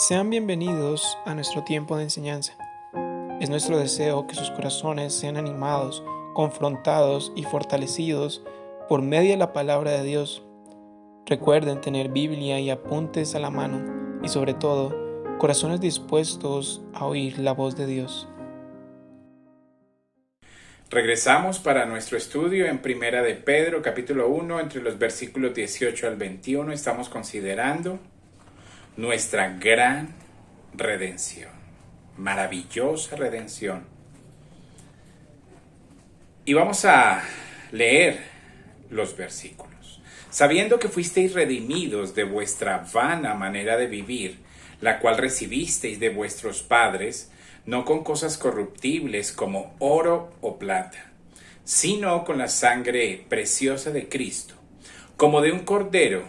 Sean bienvenidos a nuestro tiempo de enseñanza. Es nuestro deseo que sus corazones sean animados, confrontados y fortalecidos por medio de la palabra de Dios. Recuerden tener Biblia y apuntes a la mano y sobre todo, corazones dispuestos a oír la voz de Dios. Regresamos para nuestro estudio en Primera de Pedro, capítulo 1, entre los versículos 18 al 21. Estamos considerando nuestra gran redención, maravillosa redención. Y vamos a leer los versículos. Sabiendo que fuisteis redimidos de vuestra vana manera de vivir, la cual recibisteis de vuestros padres, no con cosas corruptibles como oro o plata, sino con la sangre preciosa de Cristo, como de un cordero,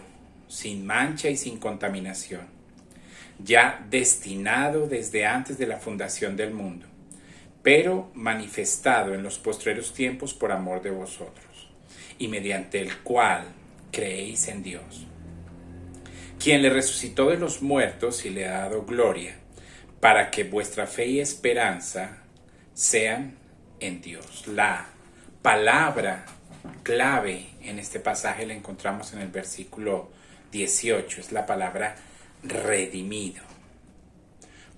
sin mancha y sin contaminación, ya destinado desde antes de la fundación del mundo, pero manifestado en los postreros tiempos por amor de vosotros, y mediante el cual creéis en Dios, quien le resucitó de los muertos y le ha dado gloria, para que vuestra fe y esperanza sean en Dios. La palabra clave en este pasaje la encontramos en el versículo 18, es la palabra redimido.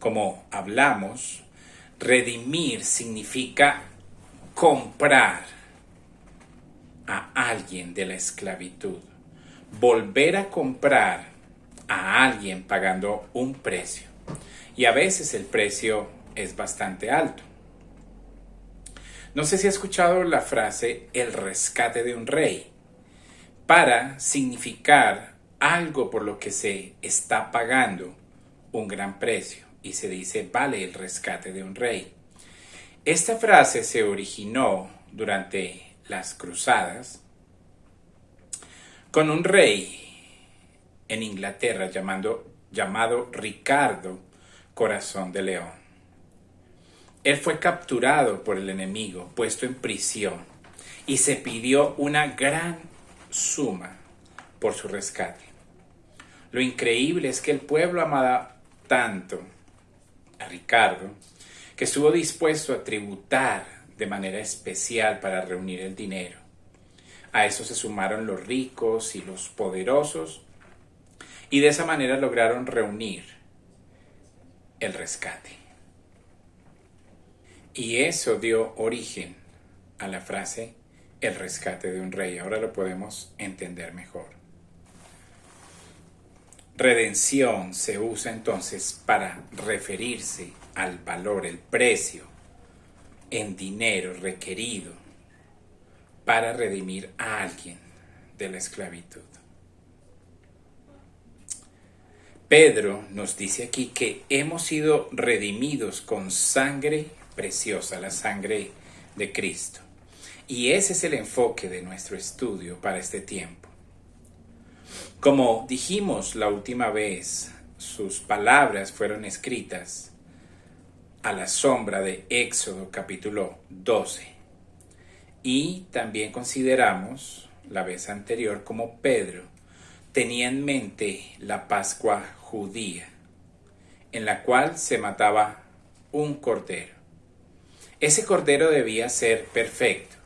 Como hablamos, redimir significa comprar a alguien de la esclavitud, volver a comprar a alguien pagando un precio. Y a veces el precio es bastante alto. No sé si ha escuchado la frase el rescate de un rey, para significar algo por lo que se está pagando un gran precio, y se dice vale el rescate de un rey. Esta frase se originó durante las cruzadas con un rey en Inglaterra llamado Ricardo Corazón de León. Él fue capturado por el enemigo, puesto en prisión, y se pidió una gran suma por su rescate. Lo increíble es que el pueblo amaba tanto a Ricardo que estuvo dispuesto a tributar de manera especial para reunir el dinero. A eso se sumaron los ricos y los poderosos, y de esa manera lograron reunir el rescate. Y eso dio origen a la frase el rescate de un rey. Ahora lo podemos entender mejor. Redención se usa entonces para referirse al valor, el precio en dinero requerido para redimir a alguien de la esclavitud. Pedro nos dice aquí que hemos sido redimidos con sangre preciosa, la sangre de Cristo. Y ese es el enfoque de nuestro estudio para este tiempo. Como dijimos la última vez, sus palabras fueron escritas a la sombra de Éxodo capítulo 12. Y también consideramos la vez anterior como Pedro tenía en mente la Pascua judía, en la cual se mataba un cordero. Ese cordero debía ser perfecto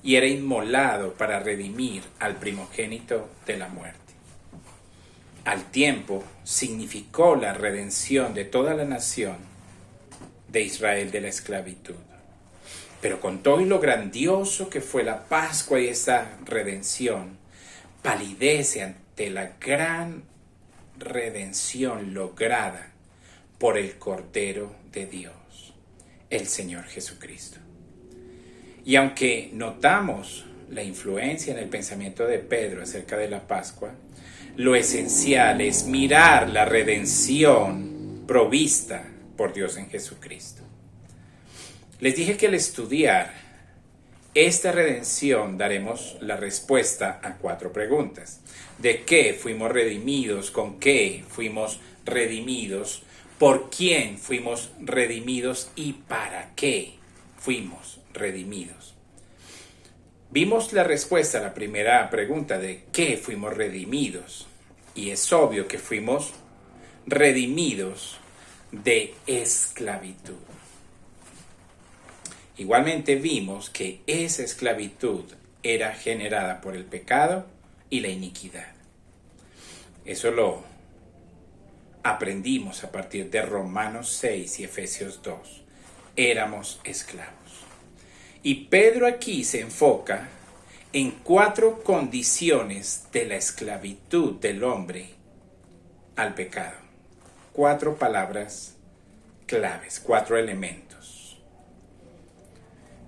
y era inmolado para redimir al primogénito de la muerte. Al tiempo significó la redención de toda la nación de Israel de la esclavitud. Pero con todo y lo grandioso que fue la Pascua y esa redención, palidece ante la gran redención lograda por el Cordero de Dios, el Señor Jesucristo. Y aunque notamos la influencia en el pensamiento de Pedro acerca de la Pascua, lo esencial es mirar la redención provista por Dios en Jesucristo. Les dije que al estudiar esta redención daremos la respuesta a 4 preguntas. ¿De qué fuimos redimidos? ¿Con qué fuimos redimidos? ¿Por quién fuimos redimidos? ¿Y para qué fuimos redimidos? Vimos la respuesta a la primera pregunta de qué fuimos redimidos. Y es obvio que fuimos redimidos de esclavitud. Igualmente vimos que esa esclavitud era generada por el pecado y la iniquidad. Eso lo aprendimos a partir de Romanos 6 y Efesios 2. Éramos esclavos. Y Pedro aquí se enfoca en 4 condiciones de la esclavitud del hombre al pecado. 4 palabras claves, 4 elementos.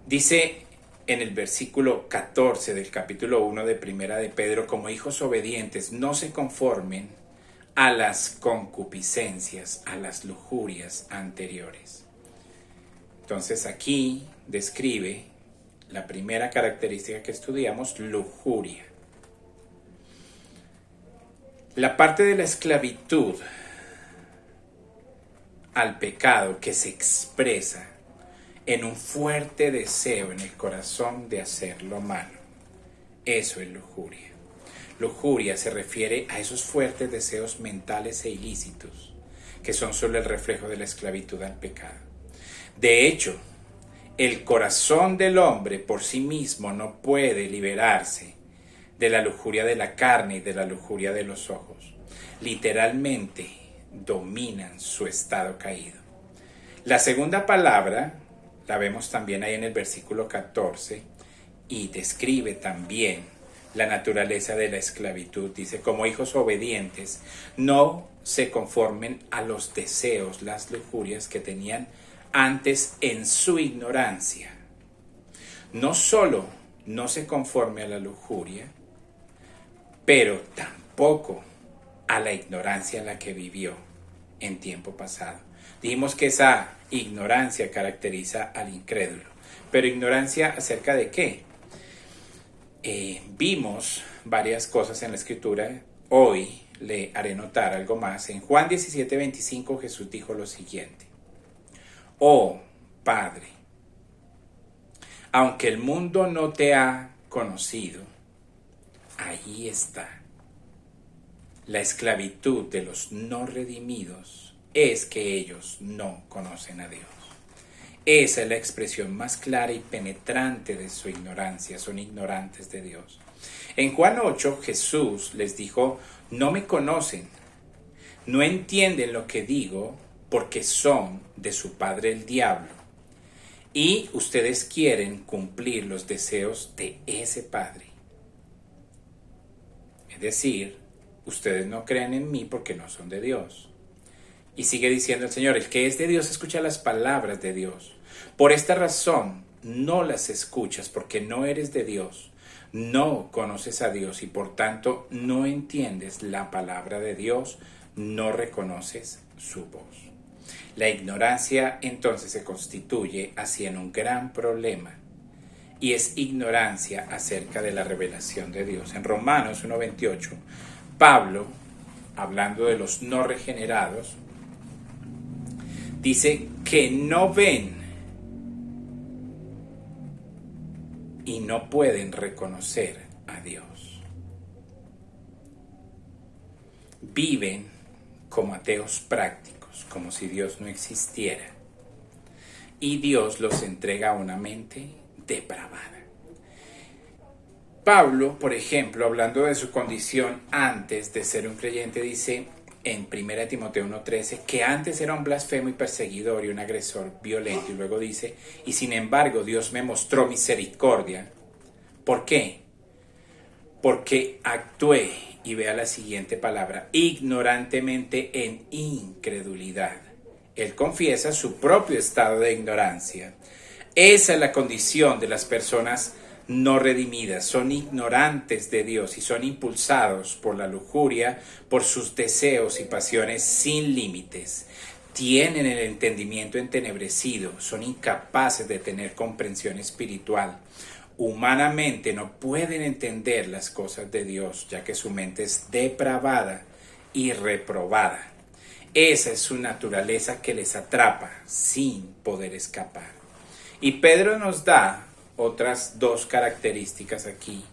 Dice en el versículo 14 del capítulo 1 de Primera de Pedro: como hijos obedientes, no se conformen a las concupiscencias, a las lujurias anteriores. Entonces aquí describe la primera característica que estudiamos: lujuria. La parte de la esclavitud al pecado que se expresa en un fuerte deseo en el corazón de hacer lo malo. Eso es lujuria. Lujuria se refiere a esos fuertes deseos mentales e ilícitos que son solo el reflejo de la esclavitud al pecado. De hecho, el corazón del hombre por sí mismo no puede liberarse de la lujuria de la carne y de la lujuria de los ojos. Literalmente dominan su estado caído. La segunda palabra la vemos también ahí en el versículo 14 y describe también la naturaleza de la esclavitud. Dice: como hijos obedientes, no se conformen a los deseos, las lujurias que tenían antes en su ignorancia. No solo no se conforme a la lujuria, pero tampoco a la ignorancia en la que vivió en tiempo pasado. Dijimos que esa ignorancia caracteriza al incrédulo. ¿Pero ignorancia acerca de qué? Vimos varias cosas en la Escritura. Hoy le haré notar algo más. En Juan 17:25 Jesús dijo lo siguiente: oh Padre, aunque el mundo no te ha conocido, ahí está. La esclavitud de los no redimidos es que ellos no conocen a Dios. Esa es la expresión más clara y penetrante de su ignorancia. Son ignorantes de Dios. En Juan 8 Jesús les dijo: no me conocen, no entienden lo que digo, porque son de su padre el diablo. Y ustedes quieren cumplir los deseos de ese padre. Es decir, ustedes no creen en mí porque no son de Dios. Y sigue diciendo el Señor: el que es de Dios escucha las palabras de Dios. Por esta razón no las escuchas, porque no eres de Dios, no conoces a Dios y por tanto no entiendes la palabra de Dios, no reconoces su voz. La ignorancia entonces se constituye así en un gran problema, y es ignorancia acerca de la revelación de Dios. En Romanos 1:28, Pablo, hablando de los no regenerados, dice que no ven y no pueden reconocer a Dios. Viven como ateos prácticos, como si Dios no existiera. Y Dios los entrega a una mente depravada. Pablo, por ejemplo, hablando de su condición antes de ser un creyente, dice en 1 Timoteo 1:13 que antes era un blasfemo y perseguidor y un agresor violento, y luego dice: y sin embargo Dios me mostró misericordia. ¿Por qué? Porque actué, y vea la siguiente palabra, ignorantemente en incredulidad. Él confiesa su propio estado de ignorancia. Esa es la condición de las personas no redimidas. Son ignorantes de Dios y son impulsados por la lujuria, por sus deseos y pasiones sin límites. Tienen el entendimiento entenebrecido, son incapaces de tener comprensión espiritual. Humanamente no pueden entender las cosas de Dios, ya que su mente es depravada y reprobada. Esa es su naturaleza que les atrapa sin poder escapar. Y Pedro nos da otras 2 características aquí.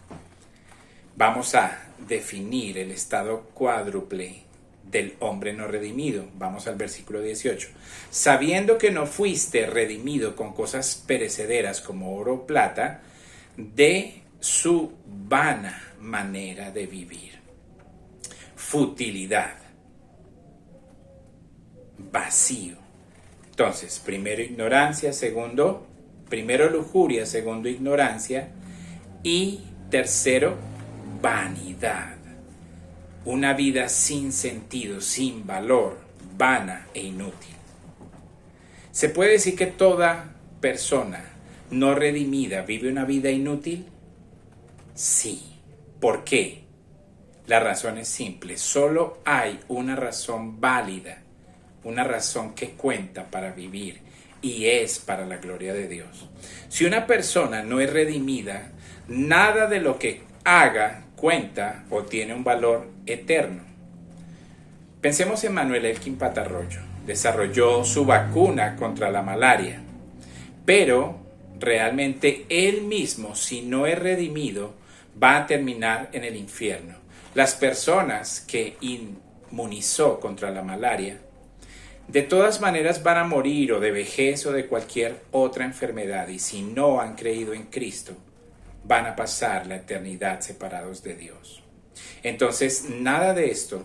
Vamos a definir el estado cuádruple del hombre no redimido. Vamos al versículo 18. Sabiendo que no fuiste redimido con cosas perecederas como oro o plata, de su vana manera de vivir. Futilidad. Vacío. Entonces, primero ignorancia, primero lujuria, segundo ignorancia y tercero vanidad. Una vida sin sentido, sin valor, vana e inútil. ¿Se puede decir que toda persona no redimida vive una vida inútil? Sí. ¿Por qué? La razón es simple. Solo hay una razón válida, una razón que cuenta para vivir, y es para la gloria de Dios. Si una persona no es redimida, nada de lo que haga cuenta o tiene un valor eterno. Pensemos en Manuel Elkin Patarroyo. Desarrolló su vacuna contra la malaria, pero realmente él mismo, si no es redimido, va a terminar en el infierno. Las personas que inmunizó contra la malaria, de todas maneras van a morir o de vejez o de cualquier otra enfermedad, y si no han creído en Cristo, van a pasar la eternidad separados de Dios. Entonces, nada de esto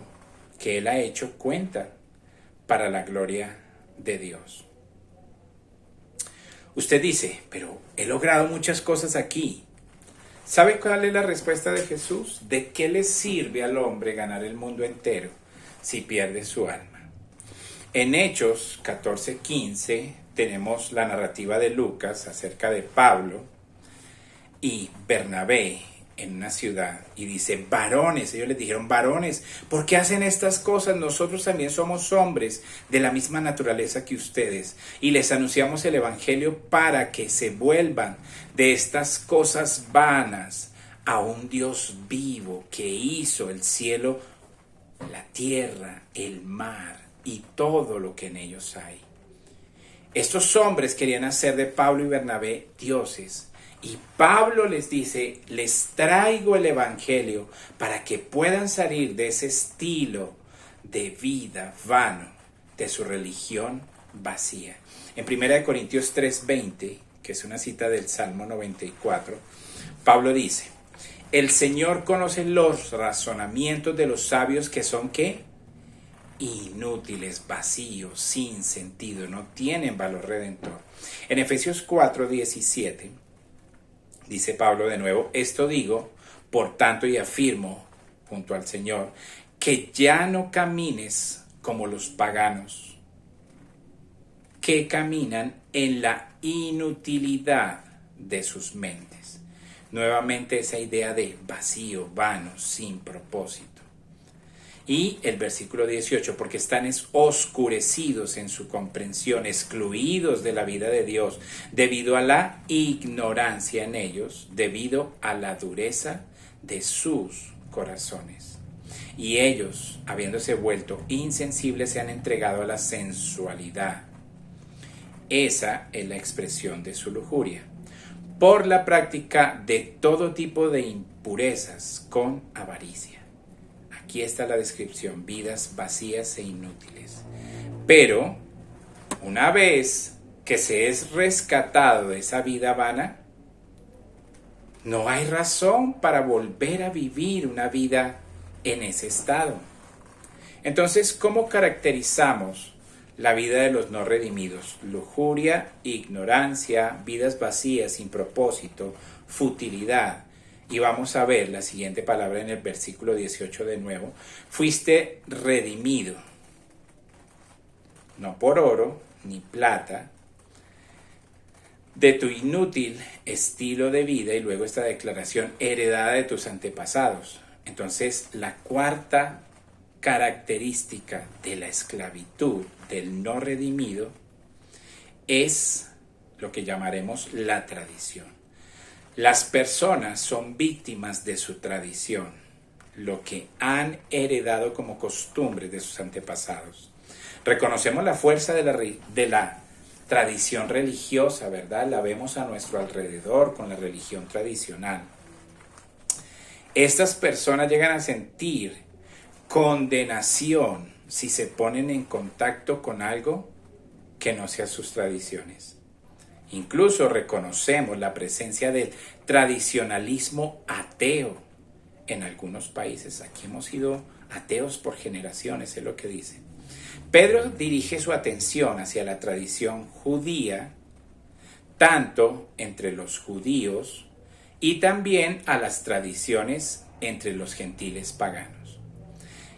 que Él ha hecho cuenta para la gloria de Dios. Usted dice, pero he logrado muchas cosas aquí. ¿Sabe cuál es la respuesta de Jesús? ¿De qué le sirve al hombre ganar el mundo entero si pierde su alma? En Hechos 14:15 tenemos la narrativa de Lucas acerca de Pablo y Bernabé en una ciudad, y dice, varones, ellos les dijeron, varones, ¿por qué hacen estas cosas? Nosotros también somos hombres de la misma naturaleza que ustedes, y les anunciamos el evangelio para que se vuelvan de estas cosas vanas a un Dios vivo que hizo el cielo, la tierra, el mar y todo lo que en ellos hay. Estos hombres querían hacer de Pablo y Bernabé dioses. Y Pablo les dice, les traigo el evangelio para que puedan salir de ese estilo de vida vano, de su religión vacía. En 1 Corintios 3:20, que es una cita del Salmo 94, Pablo dice, el Señor conoce los razonamientos de los sabios que son, ¿qué? Inútiles, vacíos, sin sentido, no tienen valor redentor. En Efesios 4:17, dice Pablo de nuevo, esto digo, por tanto y afirmo junto al Señor, que ya no camines como los paganos, que caminan en la inutilidad de sus mentes. Nuevamente esa idea de vacío, vano, sin propósito. Y el versículo 18, porque están oscurecidos en su comprensión, excluidos de la vida de Dios, debido a la ignorancia en ellos, debido a la dureza de sus corazones. Y ellos, habiéndose vuelto insensibles, se han entregado a la sensualidad. Esa es la expresión de su lujuria, por la práctica de todo tipo de impurezas con avaricia. Aquí está la descripción, vidas vacías e inútiles. Pero, una vez que se es rescatado de esa vida vana, no hay razón para volver a vivir una vida en ese estado. Entonces, ¿cómo caracterizamos la vida de los no redimidos? Lujuria, ignorancia, vidas vacías, sin propósito, futilidad. Y vamos a ver la siguiente palabra en el versículo 18 de nuevo. Fuiste redimido, no por oro ni plata, de tu inútil estilo de vida, y luego esta declaración, heredada de tus antepasados. Entonces, la cuarta característica de la esclavitud del no redimido es lo que llamaremos la tradición. Las personas son víctimas de su tradición, lo que han heredado como costumbres de sus antepasados. Reconocemos la fuerza de la tradición religiosa, ¿verdad? La vemos a nuestro alrededor con la religión tradicional. Estas personas llegan a sentir condenación si se ponen en contacto con algo que no sea sus tradiciones. Incluso reconocemos la presencia del tradicionalismo ateo en algunos países. Aquí hemos sido ateos por generaciones, es lo que dice. Pedro dirige su atención hacia la tradición judía, tanto entre los judíos y también a las tradiciones entre los gentiles paganos.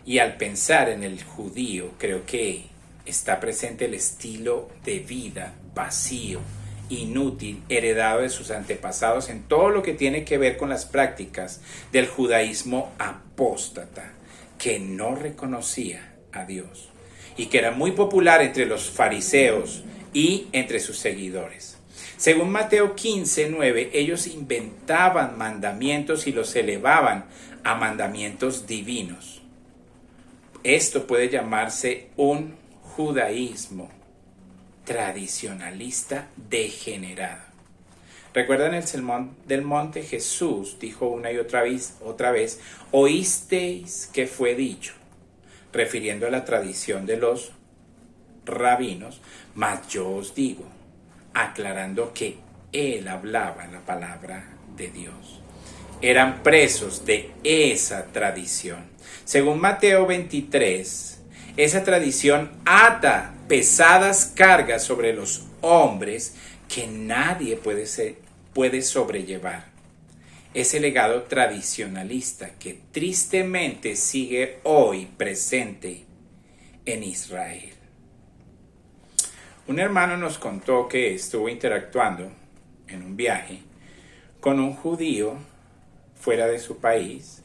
Y al pensar en el judío, creo que está presente el estilo de vida vacío, inútil, heredado de sus antepasados en todo lo que tiene que ver con las prácticas del judaísmo apóstata, que no reconocía a Dios y que era muy popular entre los fariseos y entre sus seguidores. Según Mateo 15:9, ellos inventaban mandamientos y los elevaban a mandamientos divinos. Esto puede llamarse un judaísmo tradicionalista degenerado. ¿Recuerdan el sermón del monte? Jesús dijo una y otra vez, oísteis que fue dicho, refiriendo a la tradición de los rabinos, mas yo os digo, aclarando que él hablaba la palabra de Dios. Eran presos de esa tradición. Según Mateo 23, esa tradición ata pesadas cargas sobre los hombres que nadie puede sobrellevar. Ese legado tradicionalista que tristemente sigue hoy presente en Israel. Un hermano nos contó que estuvo interactuando en un viaje con un judío fuera de su país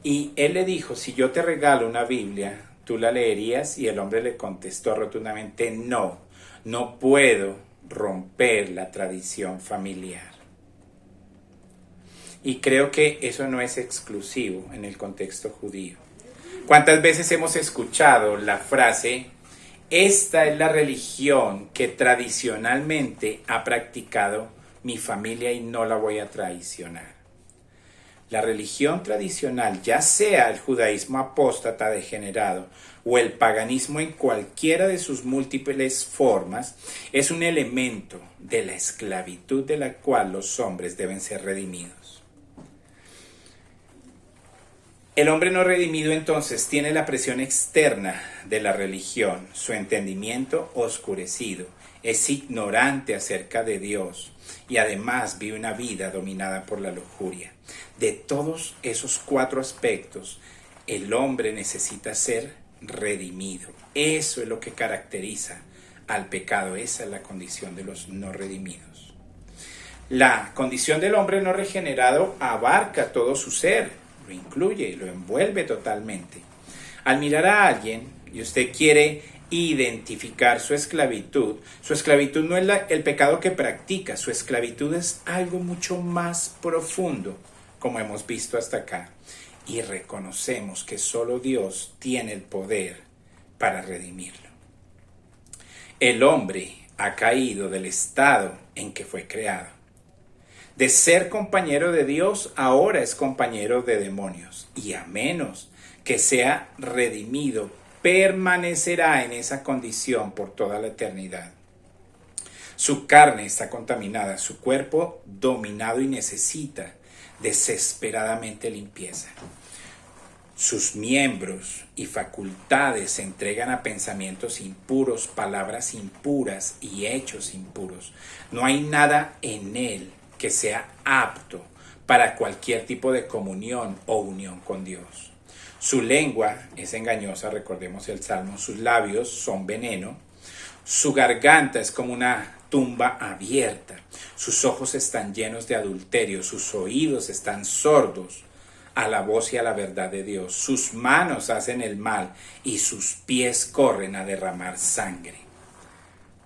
y él le dijo, si yo te regalo una Biblia, ¿tú la leerías? Y el hombre le contestó rotundamente, no puedo romper la tradición familiar. Y creo que eso no es exclusivo en el contexto judío. ¿Cuántas veces hemos escuchado la frase, esta es la religión que tradicionalmente ha practicado mi familia y no la voy a traicionar? La religión tradicional, ya sea el judaísmo apóstata degenerado o el paganismo en cualquiera de sus múltiples formas, es un elemento de la esclavitud de la cual los hombres deben ser redimidos. El hombre no redimido entonces tiene la presión externa de la religión, su entendimiento oscurecido, es ignorante acerca de Dios y además vive una vida dominada por la lujuria. De todos esos 4 aspectos, el hombre necesita ser redimido. Eso es lo que caracteriza al pecado, esa es la condición de los no redimidos. La condición del hombre no regenerado abarca todo su ser, lo incluye, lo envuelve totalmente. Al mirar a alguien y usted quiere identificar su esclavitud no es el pecado que practica, su esclavitud es algo mucho más profundo, como hemos visto hasta acá, y reconocemos que solo Dios tiene el poder para redimirlo. El hombre ha caído del estado en que fue creado. De ser compañero de Dios, ahora es compañero de demonios, y a menos que sea redimido, permanecerá en esa condición por toda la eternidad. Su carne está contaminada, su cuerpo dominado y necesita desesperadamente limpieza. Sus miembros y facultades se entregan a pensamientos impuros, palabras impuras y hechos impuros. No hay nada en él que sea apto para cualquier tipo de comunión o unión con Dios. Su lengua es engañosa, recordemos el Salmo, sus labios son veneno, su garganta es como una tumba abierta, sus ojos están llenos de adulterio, sus oídos están sordos a la voz y a la verdad de Dios, sus manos hacen el mal y sus pies corren a derramar sangre.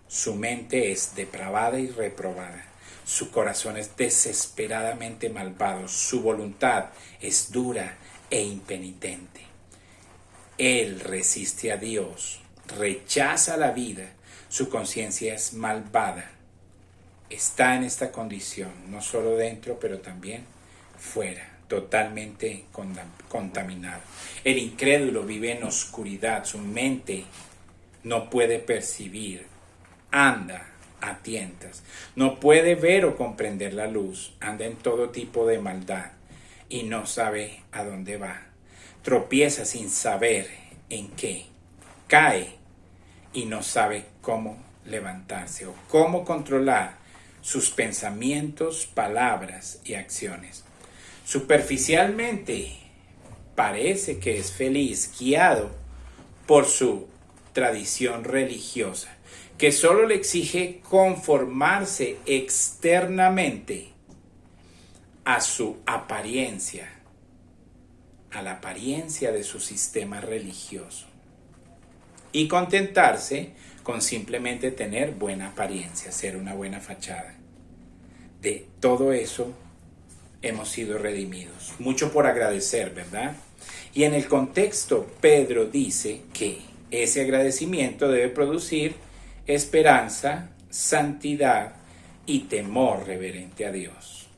Su mente es depravada y reprobada, su corazón es desesperadamente malvado, su voluntad es dura e impenitente. Él resiste a Dios, rechaza la vida, su conciencia es malvada. Está en esta condición, no solo dentro, pero también fuera totalmente contaminado. El incrédulo vive en oscuridad, su mente no puede percibir, anda a tientas, no puede ver o comprender la luz, anda en todo tipo de maldad y no sabe a dónde va. Tropieza sin saber en qué, cae y no sabe cómo levantarse o cómo controlar sus pensamientos, palabras y acciones. Superficialmente parece que es feliz, guiado por su tradición religiosa, que solo le exige conformarse externamente a su apariencia, a la apariencia de su sistema religioso, y contentarse con simplemente tener buena apariencia, ser una buena fachada. De todo eso hemos sido redimidos. Mucho por agradecer, ¿verdad? Y en el contexto, Pedro dice que ese agradecimiento debe producir esperanza, santidad y temor reverente a Dios.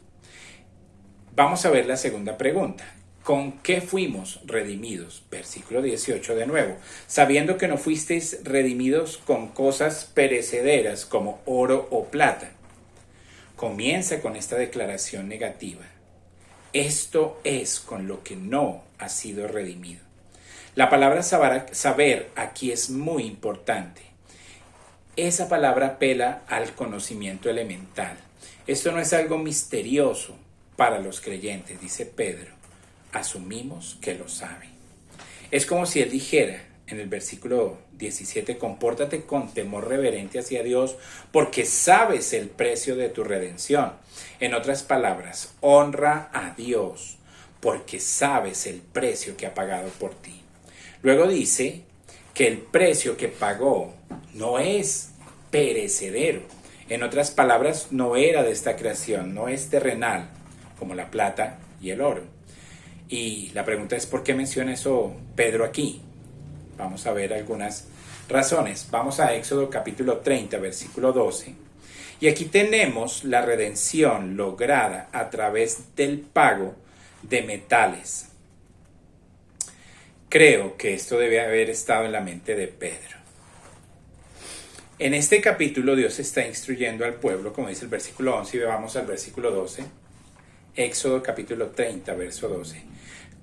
Vamos a ver la segunda pregunta. ¿Con qué fuimos redimidos? Versículo 18 de nuevo. Sabiendo que no fuisteis redimidos con cosas perecederas como oro o plata. Comienza con esta declaración negativa. Esto es con lo que no ha sido redimido. La palabra saber aquí es muy importante. Esa palabra apela al conocimiento elemental. Esto no es algo misterioso para los creyentes, dice Pedro. Asumimos que lo sabe. Es como si él dijera en el versículo 17, compórtate con temor reverente hacia Dios porque sabes el precio de tu redención. En otras palabras, honra a Dios porque sabes el precio que ha pagado por ti. Luego dice que el precio que pagó no es perecedero. En otras palabras, no era de esta creación, no es terrenal como la plata y el oro. Y la pregunta es, ¿por qué menciona eso Pedro aquí? Vamos a ver algunas razones. Vamos a Éxodo capítulo 30, versículo 12. Y aquí tenemos la redención lograda a través del pago de metales. Creo que esto debe haber estado en la mente de Pedro. En este capítulo Dios está instruyendo al pueblo, como dice el versículo 11, y vamos al versículo 12. Éxodo capítulo 30, verso 12.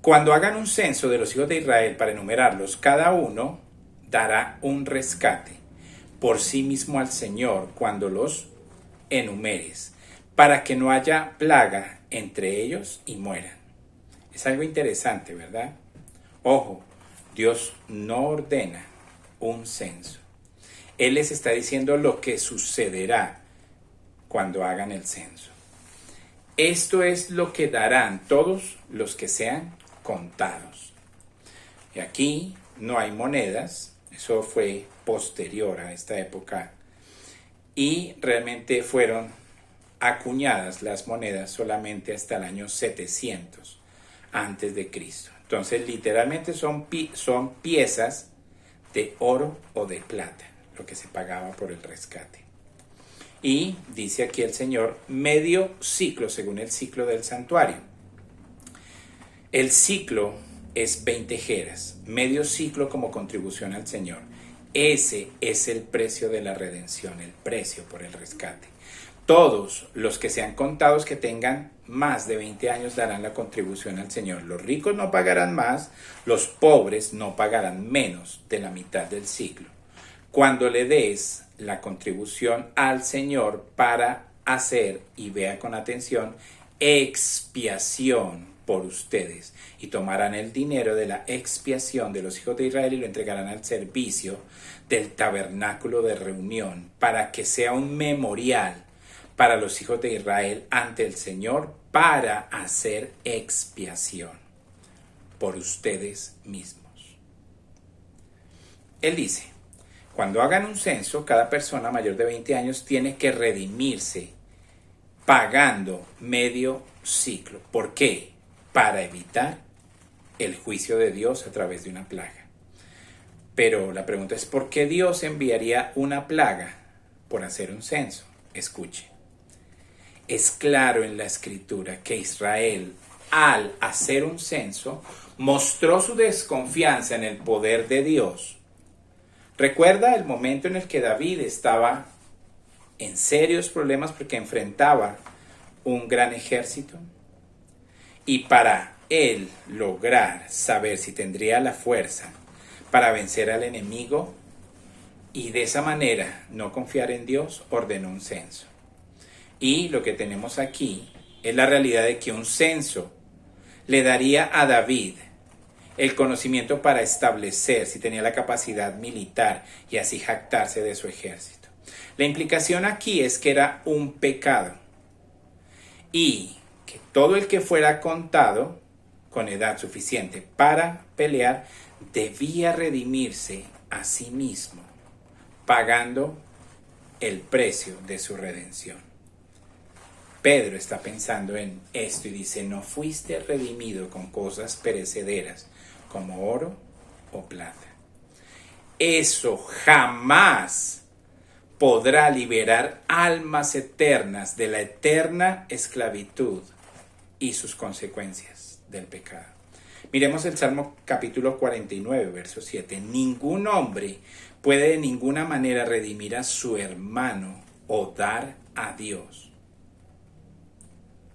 Cuando hagan un censo de los hijos de Israel para enumerarlos, cada uno dará un rescate por sí mismo al Señor cuando los enumeres, para que no haya plaga entre ellos y mueran. Es algo interesante, ¿verdad? Ojo, Dios no ordena un censo. Él les está diciendo lo que sucederá cuando hagan el censo. Esto es lo que darán todos los que sean contados. Y aquí no hay monedas, eso fue posterior a esta época, y realmente fueron acuñadas las monedas solamente hasta el año 700 antes de Cristo. Entonces literalmente son piezas de oro o de plata, lo que se pagaba por el rescate. Y dice aquí el Señor, medio ciclo según el ciclo del santuario. El ciclo es 20 jeras, medio ciclo como contribución al Señor. Ese es el precio de la redención, el precio por el rescate. Todos los que sean contados que tengan más de 20 años darán la contribución al Señor. Los ricos no pagarán más, los pobres no pagarán menos de la mitad del ciclo. Cuando le des la contribución al Señor para hacer, y vea con atención, expiación por ustedes, y tomarán el dinero de la expiación de los hijos de Israel y lo entregarán al servicio del tabernáculo de reunión, para que sea un memorial para los hijos de Israel ante el Señor, para hacer expiación por ustedes mismos. Él dice, cuando hagan un censo, cada persona mayor de 20 años tiene que redimirse pagando medio ciclo. ¿Por qué? Para evitar el juicio de Dios a través de una plaga. Pero la pregunta es, ¿por qué Dios enviaría una plaga por hacer un censo? Escuche. Es claro en la Escritura que Israel al hacer un censo, mostró su desconfianza en el poder de Dios. Recuerda el momento en el que David estaba en serios problemas porque enfrentaba un gran ejército. Y para él lograr saber si tendría la fuerza para vencer al enemigo y de esa manera no confiar en Dios, ordenó un censo. Y lo que tenemos aquí es la realidad de que un censo le daría a David el conocimiento para establecer si tenía la capacidad militar y así jactarse de su ejército. La implicación aquí es que era un pecado y que todo el que fuera contado con edad suficiente para pelear debía redimirse a sí mismo, pagando el precio de su redención. Pedro está pensando en esto y dice, no fuiste redimido con cosas perecederas como oro o plata. Eso jamás podrá liberar almas eternas de la eterna esclavitud y sus consecuencias del pecado. Miremos el Salmo capítulo 49, verso 7. Ningún hombre puede de ninguna manera redimir a su hermano o dar a Dios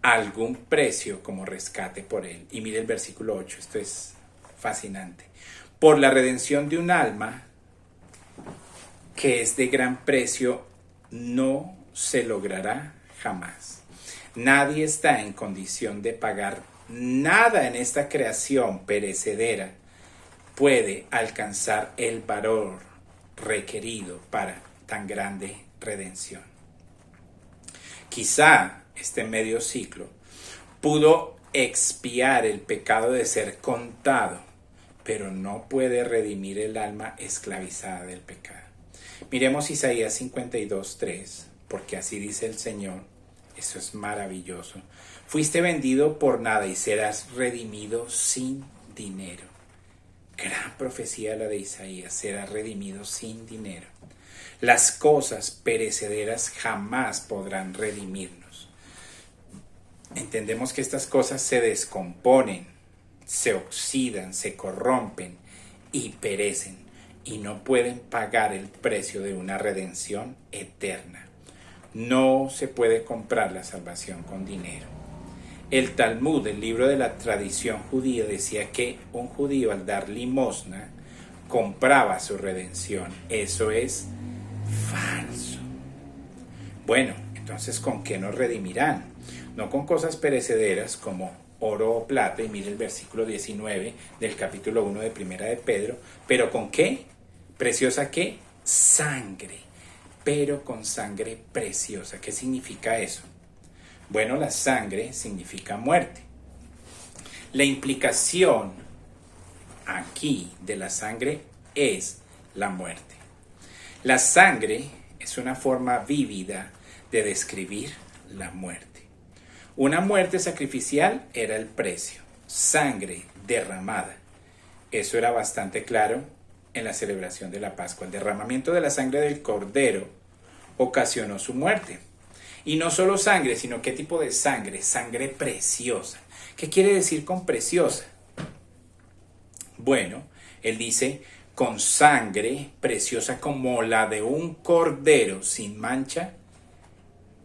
algún precio como rescate por él. Y mire el versículo 8, esto es fascinante. Por la redención de un alma que es de gran precio, no se logrará jamás. Nadie está en condición de pagar nada en esta creación perecedera puede alcanzar el valor requerido para tan grande redención. Quizá este medio ciclo pudo expiar el pecado de ser contado, pero no puede redimir el alma esclavizada del pecado. Miremos Isaías 52:3, porque así dice el Señor, eso es maravilloso. Fuiste vendido por nada y serás redimido sin dinero. Gran profecía la de Isaías, será redimido sin dinero. Las cosas perecederas jamás podrán redimirnos. Entendemos que estas cosas se descomponen, se oxidan, se corrompen y perecen y no pueden pagar el precio de una redención eterna. No se puede comprar la salvación con dinero. El Talmud, el libro de la tradición judía, decía que un judío al dar limosna compraba su redención. Eso es falso. Bueno, entonces ¿con qué nos redimirán? No con cosas perecederas como oro o plata, y mire el versículo 19 del capítulo 1 de Primera de Pedro, pero ¿con qué? ¿Preciosa qué? Sangre, pero con sangre preciosa. ¿Qué significa eso? Bueno, la sangre significa muerte. La implicación aquí de la sangre es la muerte. La sangre es una forma vívida de describir la muerte. Una muerte sacrificial era el precio, sangre derramada. Eso era bastante claro en la celebración de la Pascua. El derramamiento de la sangre del cordero ocasionó su muerte. Y no solo sangre, sino qué tipo de sangre, sangre preciosa. ¿Qué quiere decir con preciosa? Bueno, él dice con sangre preciosa como la de un cordero sin mancha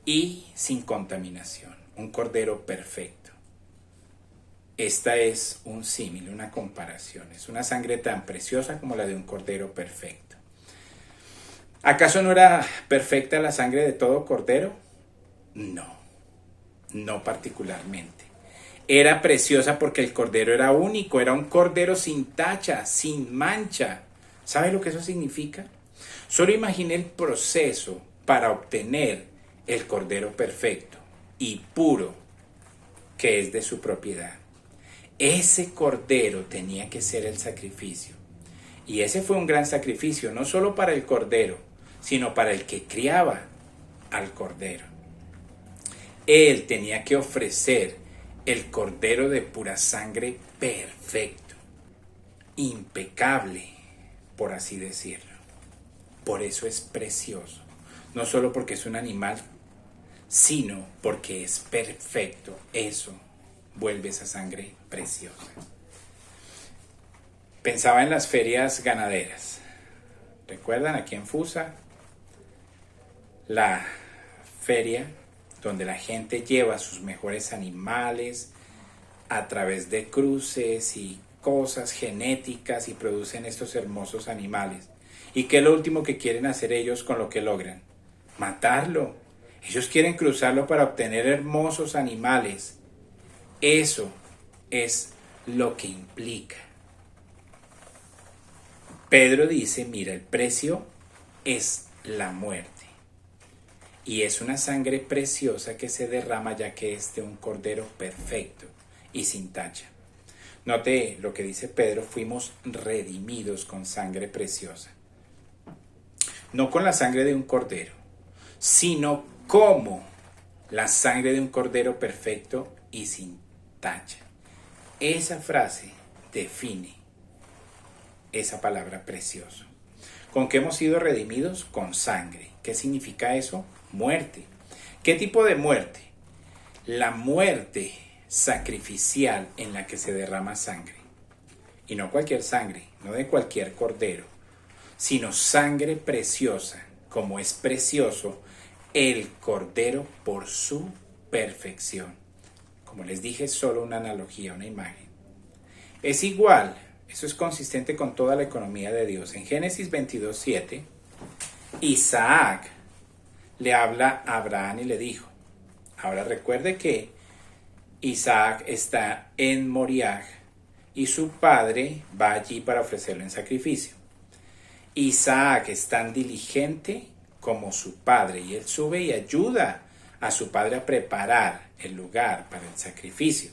y sin contaminación. Un cordero perfecto. Esta es un símil, una comparación. Es una sangre tan preciosa como la de un cordero perfecto. ¿Acaso no era perfecta la sangre de todo cordero? No, no particularmente. Era preciosa porque el cordero era único, era un cordero sin tacha, sin mancha. ¿Sabe lo que eso significa? Solo imagine el proceso para obtener el cordero perfecto y puro que es de su propiedad. Ese cordero tenía que ser el sacrificio. Y ese fue un gran sacrificio, no solo para el cordero, sino para el que criaba al cordero. Él tenía que ofrecer el cordero de pura sangre perfecto, impecable, por así decirlo. Por eso es precioso, no solo porque es un animal, sino porque es perfecto. Eso vuelve esa sangre preciosa. Pensaba en las ferias ganaderas. ¿Recuerdan aquí en Fusa? La feria donde la gente lleva sus mejores animales a través de cruces y cosas genéticas y producen estos hermosos animales. ¿Y qué es lo último que quieren hacer ellos con lo que logran? Matarlo. Ellos quieren cruzarlo para obtener hermosos animales. Eso es lo que implica. Pedro dice, mira, el precio es la muerte. Y es una sangre preciosa que se derrama ya que es de un cordero perfecto y sin tacha. Note lo que dice Pedro, fuimos redimidos con sangre preciosa. No con la sangre de un cordero, sino como la sangre de un cordero perfecto y sin tacha. Esa frase define esa palabra precioso. ¿Con qué hemos sido redimidos? Con sangre. ¿Qué significa eso? Muerte. ¿Qué tipo de muerte? La muerte sacrificial en la que se derrama sangre. Y no cualquier sangre, no de cualquier cordero, sino sangre preciosa, como es precioso el cordero por su perfección. Como les dije, es solo una analogía, una imagen. Es igual. Eso es consistente con toda la economía de Dios. En Génesis 22:7, Isaac le habla a Abraham y le dijo, ahora recuerde que Isaac está en Moriah y su padre va allí para ofrecerlo en sacrificio. Isaac es tan diligente como su padre y él sube y ayuda a su padre a preparar el lugar para el sacrificio,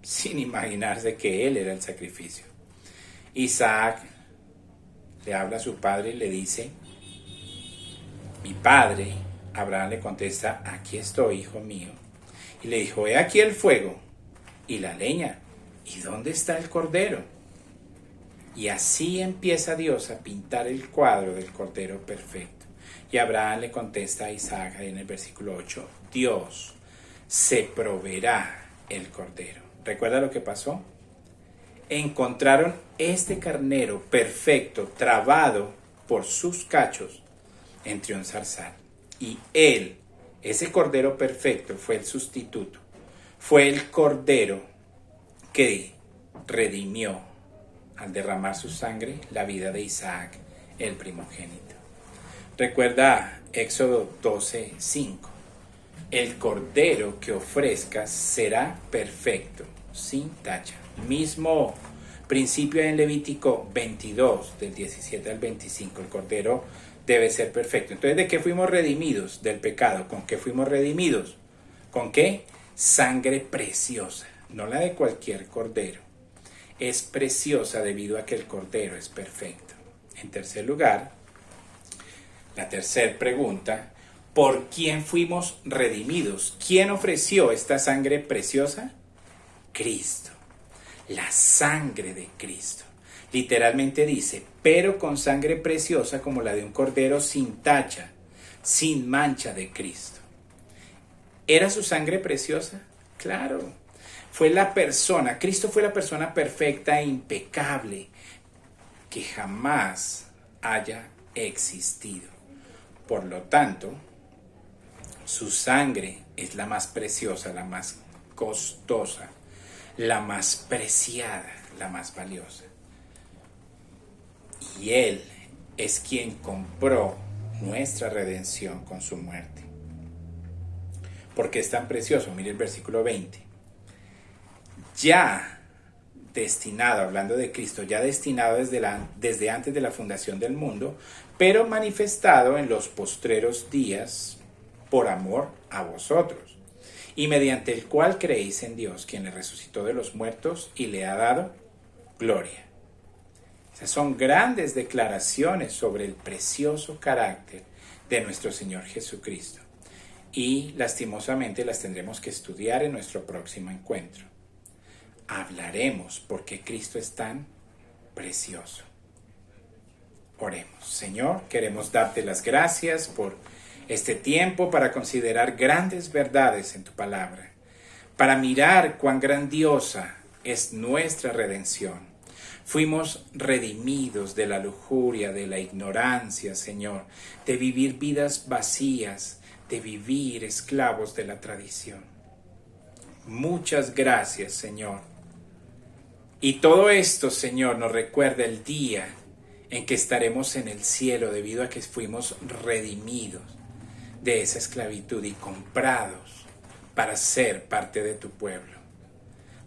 sin imaginarse que él era el sacrificio. Isaac le habla a su padre y le dice, mi padre. Abraham le contesta, aquí estoy, hijo mío. Y le dijo, he aquí el fuego y la leña, ¿y dónde está el cordero? Y así empieza Dios a pintar el cuadro del cordero perfecto. Y Abraham le contesta a Isaac en el versículo 8, Dios se proveerá el cordero. ¿Recuerda lo que pasó? Encontraron este carnero perfecto, trabado por sus cachos entre un zarzal. Y él, ese cordero perfecto, fue el sustituto. Fue el cordero que redimió, al derramar su sangre, la vida de Isaac, el primogénito. Recuerda Éxodo 12:5. El cordero que ofrezcas será perfecto, sin tacha. Mismo principio en Levítico 22, del 17 al 25. El cordero debe ser perfecto. Entonces, ¿de qué fuimos redimidos? Del pecado. ¿Con qué fuimos redimidos? ¿Con qué? Sangre preciosa, no la de cualquier cordero. Es preciosa debido a que el cordero es perfecto. En tercer lugar, la tercera pregunta, ¿por quién fuimos redimidos? ¿Quién ofreció esta sangre preciosa? Cristo. La sangre de Cristo. Literalmente dice, pero con sangre preciosa como la de un cordero sin tacha, sin mancha de Cristo. ¿Era su sangre preciosa? Claro. Cristo fue la persona perfecta e impecable que jamás haya existido. Por lo tanto, su sangre es la más preciosa, la más costosa, la más preciada, la más valiosa. Y Él es quien compró nuestra redención con su muerte. ¿Por qué es tan precioso? Mire el versículo 20. Ya destinado, hablando de Cristo, ya destinado desde antes de la fundación del mundo, pero manifestado en los postreros días por amor a vosotros, y mediante el cual creéis en Dios, quien le resucitó de los muertos y le ha dado gloria. Esas son grandes declaraciones sobre el precioso carácter de nuestro Señor Jesucristo. Y lastimosamente las tendremos que estudiar en nuestro próximo encuentro. Hablaremos por qué Cristo es tan precioso. Oremos. Señor, queremos darte las gracias por este tiempo para considerar grandes verdades en tu palabra, para mirar cuán grandiosa es nuestra redención. Fuimos redimidos de la lujuria, de la ignorancia, Señor, de vivir vidas vacías, de vivir esclavos de la tradición. Muchas gracias, Señor. Y todo esto, Señor, nos recuerda el día en que estaremos en el cielo debido a que fuimos redimidos de esa esclavitud y comprados para ser parte de tu pueblo.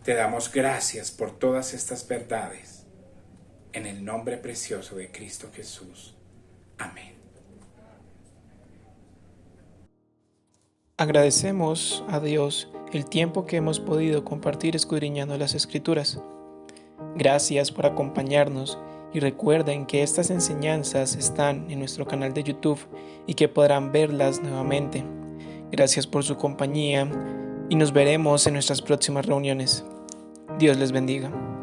Te damos gracias por todas estas verdades. En el nombre precioso de Cristo Jesús. Amén. Agradecemos a Dios el tiempo que hemos podido compartir escudriñando las Escrituras. Gracias por acompañarnos y recuerden que estas enseñanzas están en nuestro canal de YouTube y que podrán verlas nuevamente. Gracias por su compañía y nos veremos en nuestras próximas reuniones. Dios les bendiga.